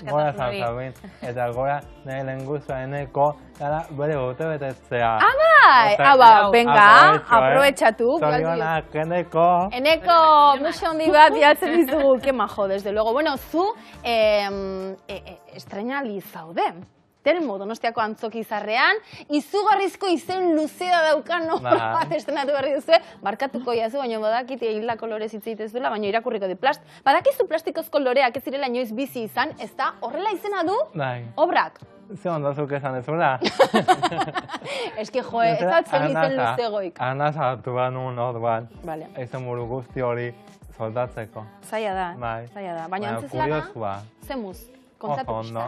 Gora San Fermin, eta gora nahi lehen guztua eneko, gara bere bote betetzea. Bai, venga, aprobetxatu. Zorionak, eneko. Eneko, muxe handi bat jatzen dizugu, que majo, desde luego. Bueno, zu estrenali zaude. Telmo, Donostiako antzoki zarrean, izugarrizko izen luzea daukan obra bat estrenatu berri duzu, barkatuko jazu, baina badakite hildako lorez hitz egitez duela, baina irakurriko du badakizu plastikozko loreak ez zirela inoiz bizi izan, ez da horrela izena du obrak. Ze ondazuk esan ezula. Eski jo, ez da zen izen luzegoik. Arnaz hartu banun hor bat, Vale. ezen buru guzti hori soldatzeko. Zaila da, zaila da. Baina antzezlana, zemuz, kontatu pixka.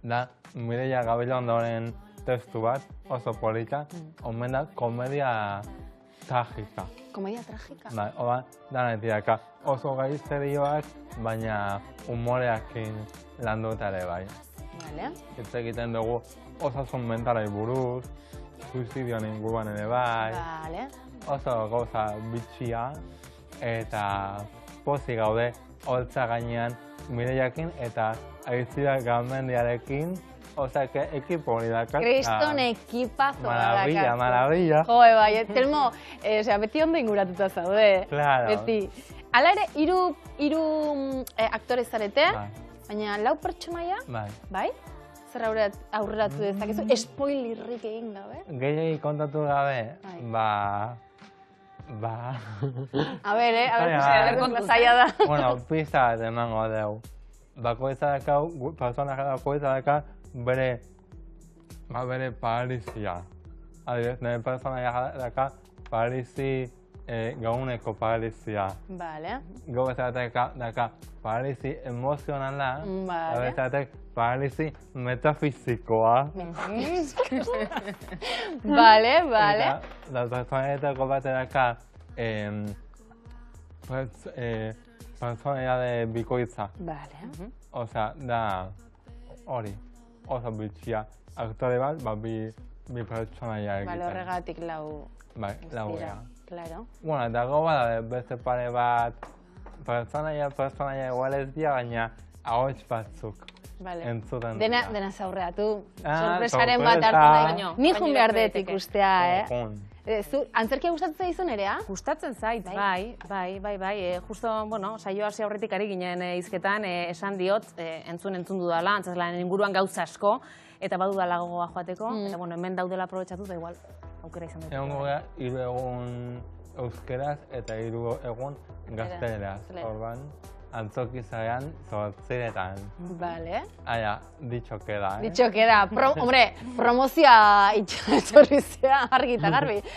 Da, Mireia Gabilondoren testu bat, oso polita, omen da komedia tragika. Komedia tragika? Bai, oba, danetiraka oso gaizterioak, baina humoreakin landuta ere bai. Vale. Hitz egiten dugu osasun mentalai buruz, suizidioan inguruan ere bai. Vale. Oso gauza bitxia, eta pozik gaude holtza gainean Mireiakin eta Aizira Garmendiarekin, osea, ekipo hori dakar. Kriston ekipazo da dakar. Maravilla, maravilla. Joe, bai, Telmo, beti ondo inguratuta zaude. Claro. Beti. Hala ere, hiru aktore zarete, baina lau pertsonaia, bai? Zer aurreratu dezakezu, spoilerrik egin gabe? Gehiagik kontatu gabe, A ber, zaila da. Bueno, pista bat emango deu. Bakoitza dakau, personaje bakoitza daka bere paralizia. Adibidez, nire personaia daka paralizi, gauneko paralizia. Vale. Gobezatek daka paralizi emozionala, gobezatek paralizi metafizikoa. Vale, vale. Eta personaetako bat daka personaia de bikoitza. Vale. Osea, da hori, oso bitxia. Aktore bat, bi pertsonaia egiten. Bale, horregatik lau. Bai, lauera. Claro. Bueno, eta goba beste pare bat, pertsonaia igual ez dira, baina ahots batzuk entzuten dira. Dena zaurreatu, sorpresaren bat hartu nahi. Ni jun behar dut ikustea, Antzerkia gustatzen zaizun erea? Gustatzen zait, bai. Justo, bueno, saio hasi aurretik ari ginen hizketan, esan diot, entzun dudala, antzezlanen inguruan gauza asko, eta badudala gogoa joateko, eta bueno, hemen daudela aprobetxatu, da igual, aukera izan dut. Egon gogea, 3 egun euskeraz eta 3 egun gazteleraz. Orban, antzoki zarean, 8:00. Vale. Aia, dicho queda, Dicho queda. Hombre, promozioa itxorrizea argi eta garbi.